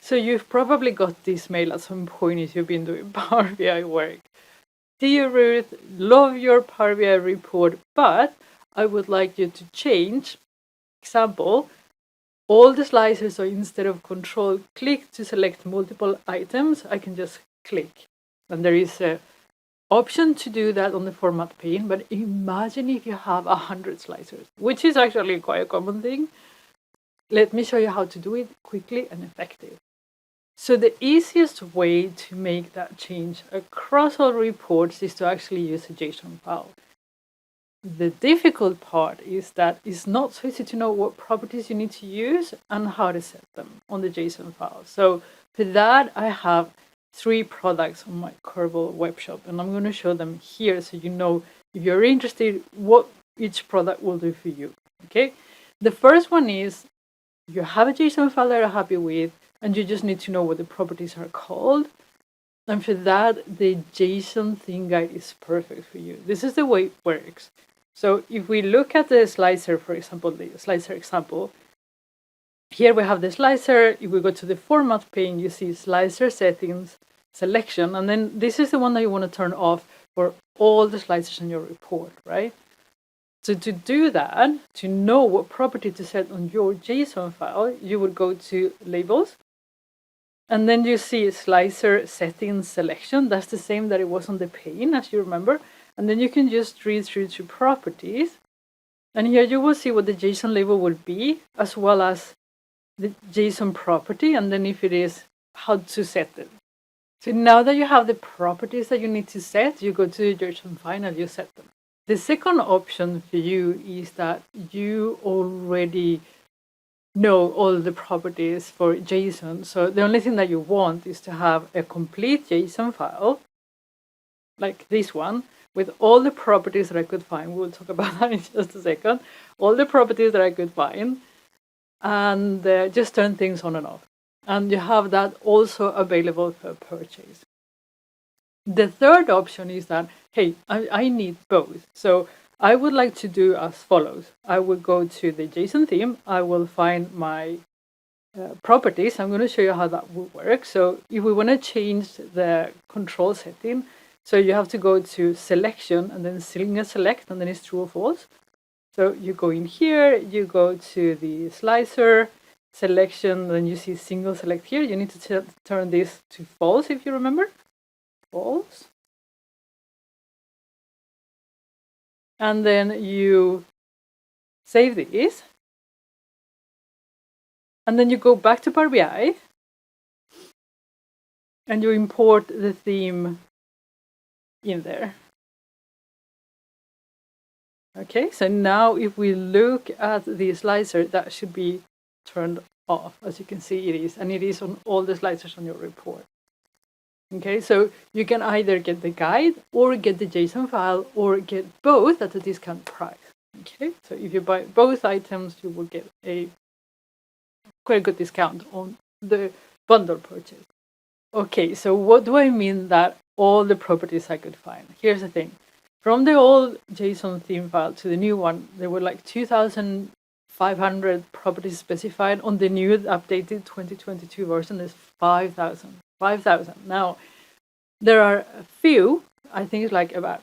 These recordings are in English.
So you've probably got this mail at some point if you've been doing Power BI work. Dear Ruth, love your Power BI report, but I would like you to change, example, all the slicers, so instead of control click to select multiple items, I can just click. And there is a option to do that on the format pane, but imagine if you have 100 slicers, which is actually quite a common thing. Let me show you how to do it quickly and effective. So the easiest way to make that change across all reports is to actually use a JSON file. The difficult part is that it's not so easy to know what properties you need to use and how to set them on the JSON file. So for that, I have 3 products on my Curbal web shop, and I'm going to show them here so you know, if you're interested, what each product will do for you. Okay, the first one is you have a JSON file that you're happy with, and you just need to know what the properties are called. And for that, the JSON theme guide is perfect for you. This is the way it works. So if we look at the slicer, for example, the slicer example, here we have the slicer. If we go to the format pane, you see slicer settings, selection, and then this is the one that you want to turn off for all the slicers in your report, right? So to do that, to know what property to set on your JSON file, you would go to labels, and then you see slicer settings selection. That's the same that it was on the pane, as you remember. And then you can just read through to properties. And here you will see what the JSON label will be, as well as the JSON property, and then if it is, how to set it. So now that you have the properties that you need to set, you go to the JSON file and you set them. The second option for you is that you already know all the properties for JSON. So the only thing that you want is to have a complete JSON file, like this one, with all the properties that I could find. We'll talk about that in just a second. All the properties that I could find, and just turn things on and off. And you have that also available for purchase. The third option is that, hey, I need both. So I would like to do as follows. I will go to the JSON theme. I will find my properties. I'm going to show you how that will work. So if we want to change the control setting, so you have to go to selection and then select, and then it's true or false. So you go in here, you go to the slicer selection, then you see single select here. You need to turn this to false if you remember. False. And then you save this. And then you go back to Power BI and you import the theme in there. Okay, so now if we look at the slicer, that should be turned off. As you can see, it is, and it is on all the slicers on your report. Okay, so you can either get the guide or get the JSON file or get both at a discount price. Okay, so if you buy both items, you will get a quite good discount on the bundle purchase. Okay, so what do I mean that all the properties I could find? Here's the thing. From the old JSON theme file to the new one, there were like 2,500 properties specified. On the new updated 2022 version, there's 5,000. 5,000. Now, there are a few, I think it's like about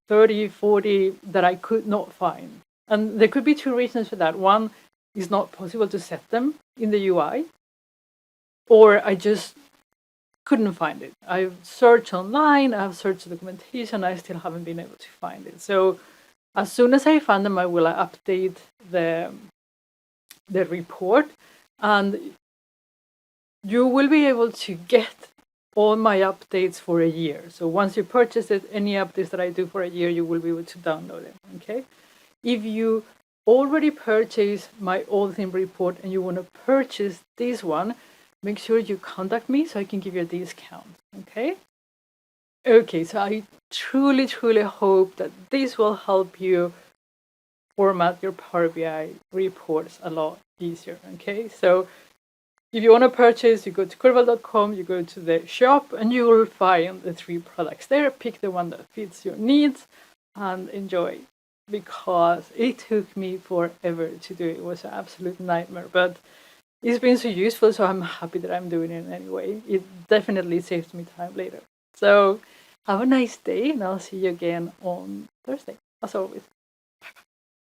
30, 40 that I could not find. And there could be 2 reasons for that. One, is not possible to set them in the UI, or I just couldn't find it. I've searched online, I've searched documentation, I still haven't been able to find it. So as soon as I find them, I will update the report, and you will be able to get all my updates for a year. So once you purchase it, any updates that I do for a year, you will be able to download it. Okay. If you already purchased my old theme report and you want to purchase this one, make sure you contact me so I can give you a discount. Okay. Okay. So I truly, truly hope that this will help you format your Power BI reports a lot easier. Okay. So if you want to purchase, you go to Curbal.com, you go to the shop, and you will find the 3 products there. Pick the one that fits your needs and enjoy, because it took me forever to do it. It was an absolute nightmare, but it's been so useful, so I'm happy that I'm doing it anyway. It definitely saves me time later. So have a nice day, and I'll see you again on Thursday, as always.